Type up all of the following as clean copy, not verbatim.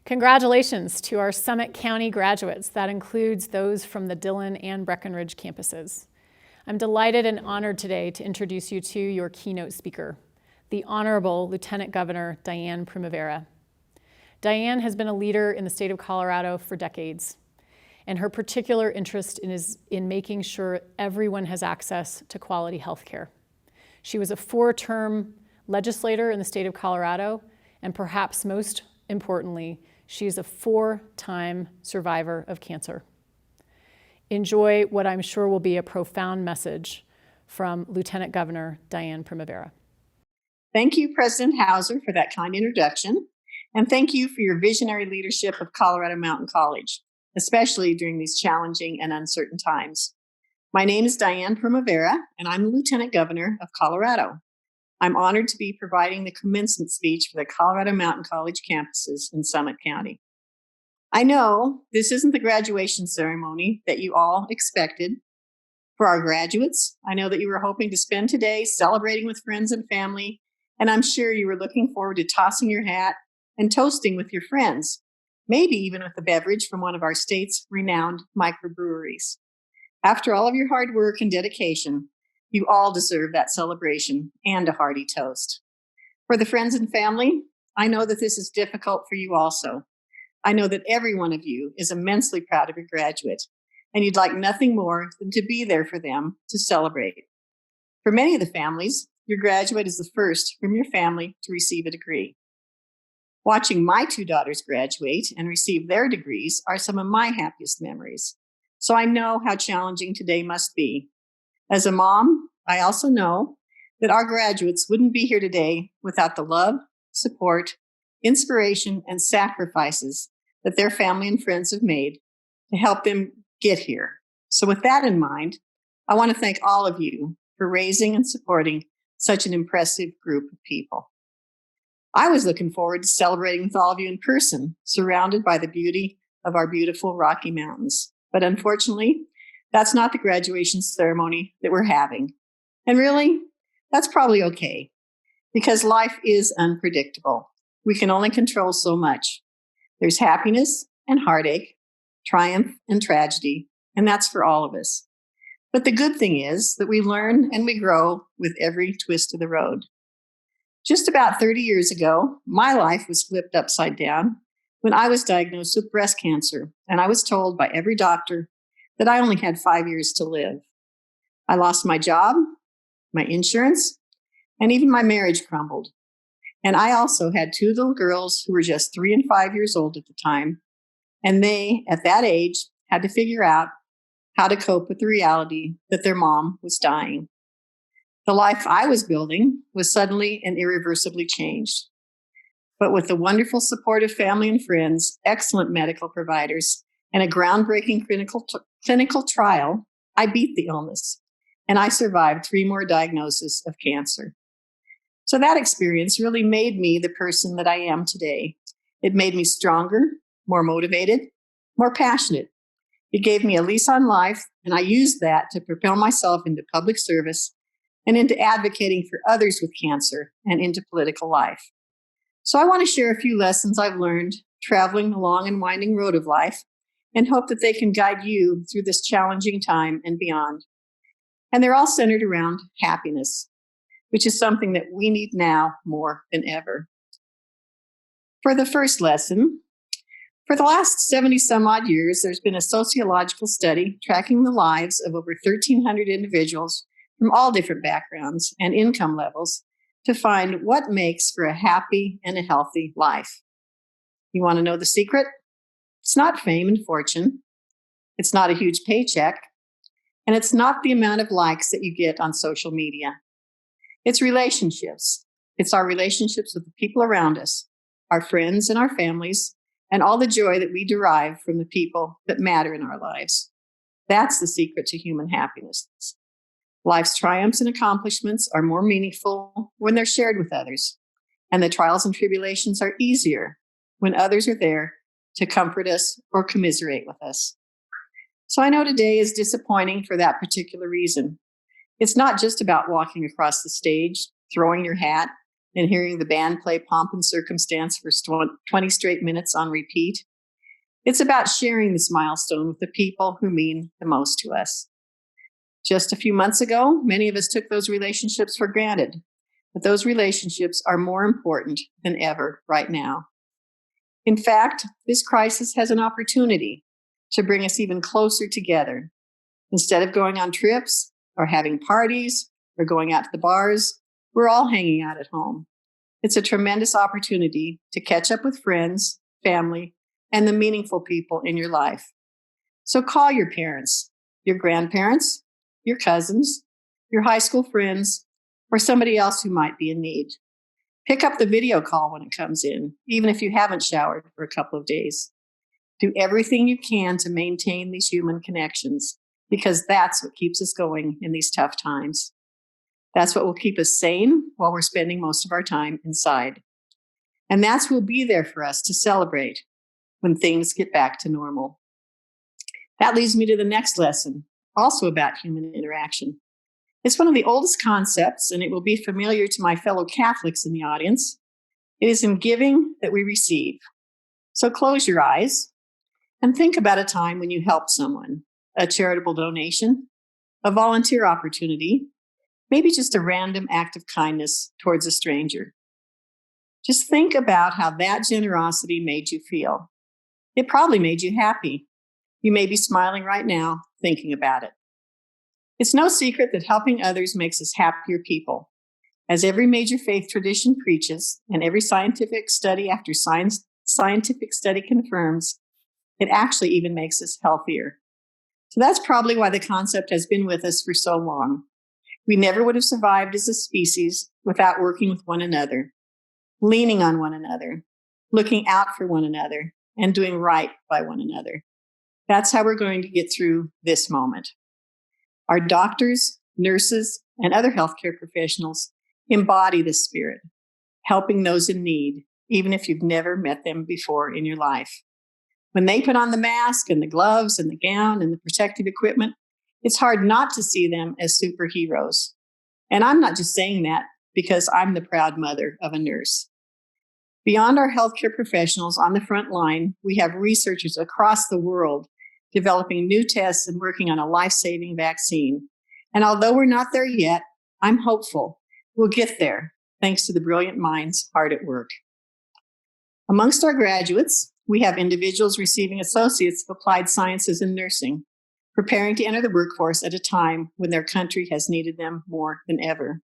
Congratulations to our Summit County graduates. That includes those from the Dillon and Breckenridge campuses. I'm delighted and honored today to introduce you to your keynote speaker, the Honorable Lieutenant Governor Dianne Primavera. Diane has been a leader in the state of Colorado for decades, and her particular interest is in making sure everyone has access to quality health care. She was a 4-term legislator in the state of Colorado, and perhaps most importantly, she is a 4-time survivor of cancer. Enjoy what I'm sure will be a profound message from Lieutenant Governor Dianne Primavera. Thank you, President Hauser, for that kind introduction. And thank you for your visionary leadership of Colorado Mountain College, especially during these challenging and uncertain times. My name is Dianne Primavera, and I'm the Lieutenant Governor of Colorado. I'm honored to be providing the commencement speech for the Colorado Mountain College campuses in Summit County. I know this isn't the graduation ceremony that you all expected. For our graduates, I know that you were hoping to spend today celebrating with friends and family, and I'm sure you were looking forward to tossing your hat and toasting with your friends, maybe even with a beverage from one of our state's renowned microbreweries. After all of your hard work and dedication, you all deserve that celebration and a hearty toast. For the friends and family, I know that this is difficult for you also. I know that every one of you is immensely proud of your graduate, and you'd like nothing more than to be there for them to celebrate. For many of the families, your graduate is the first from your family to receive a degree. Watching my 2 daughters graduate and receive their degrees are some of my happiest memories. So I know how challenging today must be. As a mom, I also know that our graduates wouldn't be here today without the love, support, inspiration, and sacrifices that their family and friends have made to help them get here. So with that in mind, I want to thank all of you for raising and supporting such an impressive group of people. I was looking forward to celebrating with all of you in person, surrounded by the beauty of our beautiful Rocky Mountains. But unfortunately, that's not the graduation ceremony that we're having. And really, that's probably okay, because life is unpredictable. We can only control so much. There's happiness and heartache, triumph and tragedy, and that's for all of us. But the good thing is that we learn and we grow with every twist of the road. Just about 30 years ago, my life was flipped upside down when I was diagnosed with breast cancer, and I was told by every doctor that I only had 5 years to live. I lost my job, my insurance, and even my marriage crumbled. And I also had 2 little girls who were just 3 and 5 years old at the time, and they, at that age, had to figure out how to cope with the reality that their mom was dying. The life I was building was suddenly and irreversibly changed. But with the wonderful support of family and friends, excellent medical providers, and a groundbreaking clinical trial, I beat the illness, and I survived 3 more diagnoses of cancer. So that experience really made me the person that I am today. It made me stronger, more motivated, more passionate. It gave me a lease on life, and I used that to propel myself into public service and into advocating for others with cancer and into political life. So I want to share a few lessons I've learned traveling the long and winding road of life, and hope that they can guide you through this challenging time and beyond. And they're all centered around happiness, which is something that we need now more than ever. For the first lesson, for the last 70 some odd years, there's been a sociological study tracking the lives of over 1,300 individuals from all different backgrounds and income levels to find what makes for a happy and a healthy life. You want to know the secret? It's not fame and fortune. It's not a huge paycheck. And it's not the amount of likes that you get on social media. It's relationships. It's our relationships with the people around us, our friends and our families, and all the joy that we derive from the people that matter in our lives. That's the secret to human happiness. Life's triumphs and accomplishments are more meaningful when they're shared with others, and the trials and tribulations are easier when others are there to comfort us or commiserate with us. So I know today is disappointing for that particular reason. It's not just about walking across the stage, throwing your hat, and hearing the band play Pomp and Circumstance for 20 straight minutes on repeat. It's about sharing this milestone with the people who mean the most to us. Just a few months ago, many of us took those relationships for granted, but those relationships are more important than ever right now. In fact, this crisis has an opportunity to bring us even closer together. Instead of going on trips or having parties or going out to the bars, we're all hanging out at home. It's a tremendous opportunity to catch up with friends, family, and the meaningful people in your life. So call your parents, your grandparents, your cousins, your high school friends, or somebody else who might be in need. Pick up the video call when it comes in, even if you haven't showered for a couple of days. Do everything you can to maintain these human connections, because that's what keeps us going in these tough times. That's what will keep us sane while we're spending most of our time inside. And that's what will be there for us to celebrate when things get back to normal. That leads me to the next lesson, also about human interaction. It's one of the oldest concepts, and it will be familiar to my fellow Catholics in the audience. It is in giving that we receive. So close your eyes and think about a time when you helped someone, a charitable donation, a volunteer opportunity, maybe just a random act of kindness towards a stranger. Just think about how that generosity made you feel. It probably made you happy. You may be smiling right now thinking about it. It's no secret that helping others makes us happier people. As every major faith tradition preaches, and every scientific study after scientific study confirms, it actually even makes us healthier. So that's probably why the concept has been with us for so long. We never would have survived as a species without working with one another, leaning on one another, looking out for one another, and doing right by one another. That's how we're going to get through this moment. Our doctors, nurses, and other healthcare professionals embody this spirit, helping those in need, even if you've never met them before in your life. When they put on the mask and the gloves and the gown and the protective equipment, it's hard not to see them as superheroes. And I'm not just saying that because I'm the proud mother of a nurse. Beyond our healthcare professionals on the front line, we have researchers across the world developing new tests and working on a life-saving vaccine. And although we're not there yet, I'm hopeful we'll get there, thanks to the brilliant minds hard at work. Amongst our graduates, we have individuals receiving Associates of Applied Sciences in Nursing, preparing to enter the workforce at a time when their country has needed them more than ever.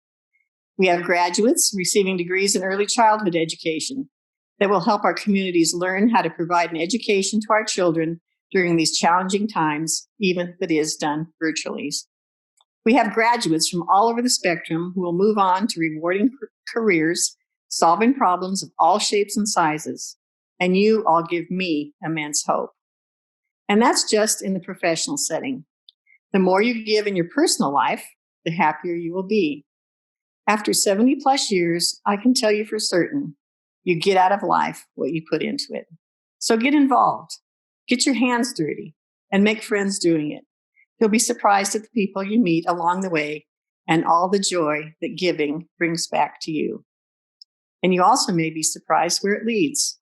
We have graduates receiving degrees in early childhood education that will help our communities learn how to provide an education to our children during these challenging times, even if it is done virtually. We have graduates from all over the spectrum who will move on to rewarding careers, solving problems of all shapes and sizes. And you all give me immense hope. And that's just in the professional setting. The more you give in your personal life, the happier you will be. After 70 plus years, I can tell you for certain, you get out of life what you put into it. So get involved, get your hands dirty, and make friends doing it. You'll be surprised at the people you meet along the way and all the joy that giving brings back to you. And you also may be surprised where it leads.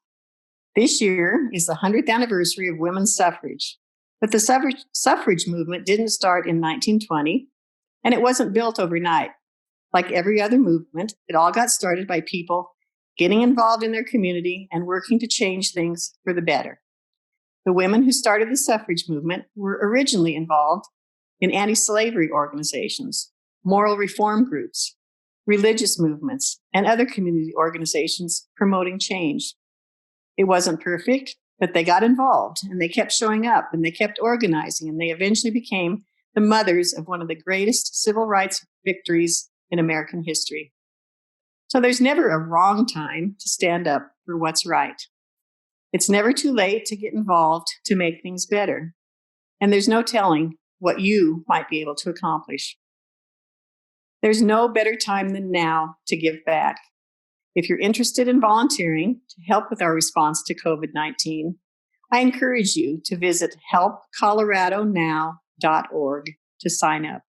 This year is the 100th anniversary of women's suffrage, but the suffrage movement didn't start in 1920, and it wasn't built overnight. Like every other movement, it all got started by people getting involved in their community and working to change things for the better. The women who started the suffrage movement were originally involved in anti-slavery organizations, moral reform groups, religious movements, and other community organizations promoting change. It wasn't perfect, but they got involved and they kept showing up and they kept organizing, and they eventually became the mothers of one of the greatest civil rights victories in American history. So there's never a wrong time to stand up for what's right. It's never too late to get involved to make things better. And there's no telling what you might be able to accomplish. There's no better time than now to give back. If you're interested in volunteering to help with our response to COVID-19, I encourage you to visit helpcoloradonow.org to sign up.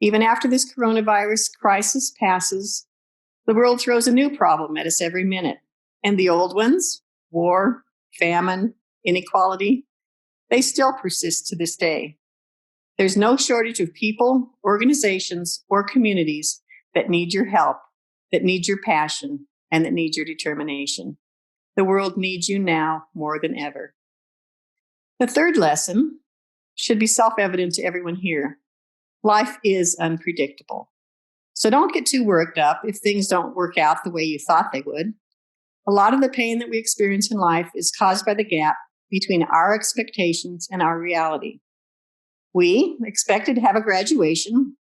Even after this coronavirus crisis passes, The world throws a new problem at us every minute, and the old ones, war, famine, inequality, they still persist to this day. There's no shortage of people, organizations, or communities that need your help, that need your passion, and that need your determination. The world needs you now more than ever. The third lesson should be self-evident to everyone here. Life is unpredictable. So don't get too worked up if things don't work out the way you thought they would. A lot of the pain that we experience in life is caused by the gap between our expectations and our reality. We expected to have a graduation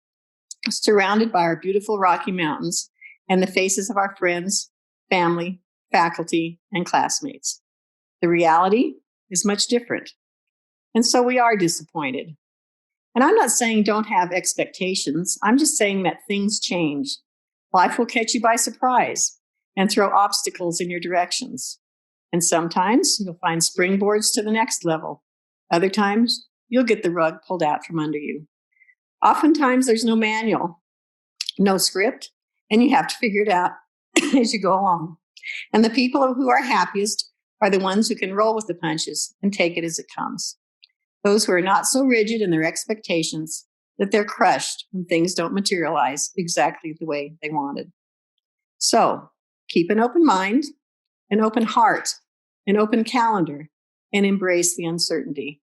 surrounded by our beautiful Rocky Mountains and the faces of our friends, family, faculty, and classmates. The reality is much different. And so we are disappointed. And I'm not saying don't have expectations. I'm just saying that things change. Life will catch you by surprise and throw obstacles in your directions. And sometimes you'll find springboards to the next level. Other times, you'll get the rug pulled out from under you. Oftentimes, there's no manual, no script, and you have to figure it out as you go along. And the people who are happiest are the ones who can roll with the punches and take it as it comes. Those who are not so rigid in their expectations that they're crushed when things don't materialize exactly the way they wanted. So, keep an open mind, an open heart, an open calendar, and embrace the uncertainty.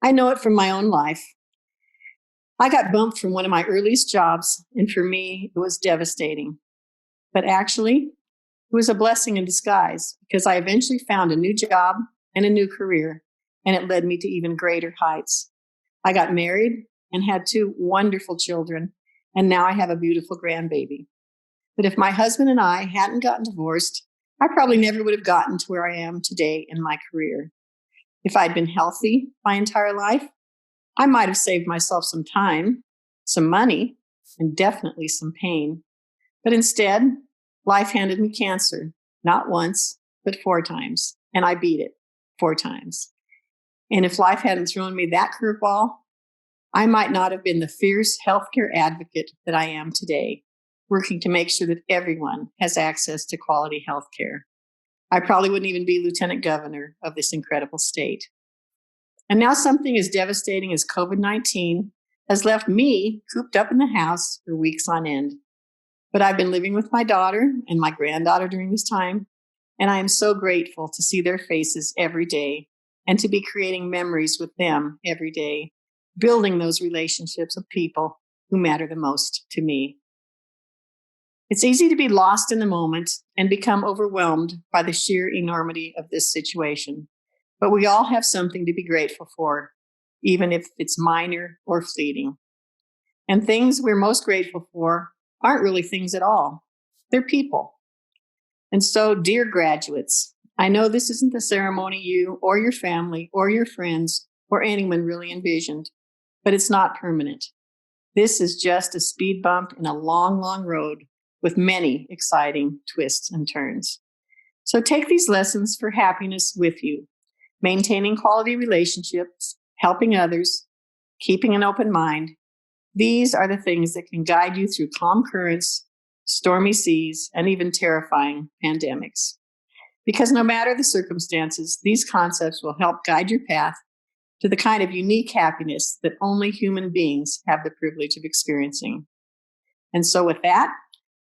I know it from my own life. I got bumped from one of my earliest jobs, and for me, it was devastating. But actually, it was a blessing in disguise because I eventually found a new job and a new career, and it led me to even greater heights. I got married and had 2 wonderful children, and now I have a beautiful grandbaby. But if my husband and I hadn't gotten divorced, I probably never would have gotten to where I am today in my career. If I'd been healthy my entire life, I might have saved myself some time, some money, and definitely some pain. But instead, life handed me cancer, not once, but 4 times, and I beat it 4 times. And if life hadn't thrown me that curveball, I might not have been the fierce healthcare advocate that I am today, working to make sure that everyone has access to quality healthcare. I probably wouldn't even be lieutenant governor of this incredible state. And now something as devastating as COVID-19 has left me cooped up in the house for weeks on end. But I've been living with my daughter and my granddaughter during this time, and I am so grateful to see their faces every day and to be creating memories with them every day, building those relationships with people who matter the most to me. It's easy to be lost in the moment and become overwhelmed by the sheer enormity of this situation. But we all have something to be grateful for, even if it's minor or fleeting. And things we're most grateful for aren't really things at all. They're people. And so, dear graduates, I know this isn't the ceremony you or your family or your friends or anyone really envisioned, but it's not permanent. This is just a speed bump in a long, long road with many exciting twists and turns. So take these lessons for happiness with you, maintaining quality relationships, helping others, keeping an open mind. These are the things that can guide you through calm currents, stormy seas, and even terrifying pandemics. Because no matter the circumstances, these concepts will help guide your path to the kind of unique happiness that only human beings have the privilege of experiencing. And so with that,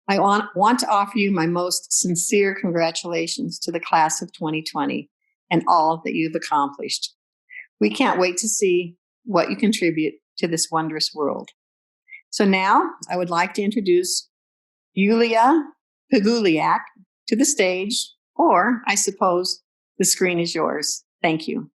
I want to offer you my most sincere congratulations to the class of 2020 and all that you've accomplished. We can't wait to see what you contribute to this wondrous world. So now I would like to introduce Gulia to the stage, or I suppose the screen is yours. Thank you.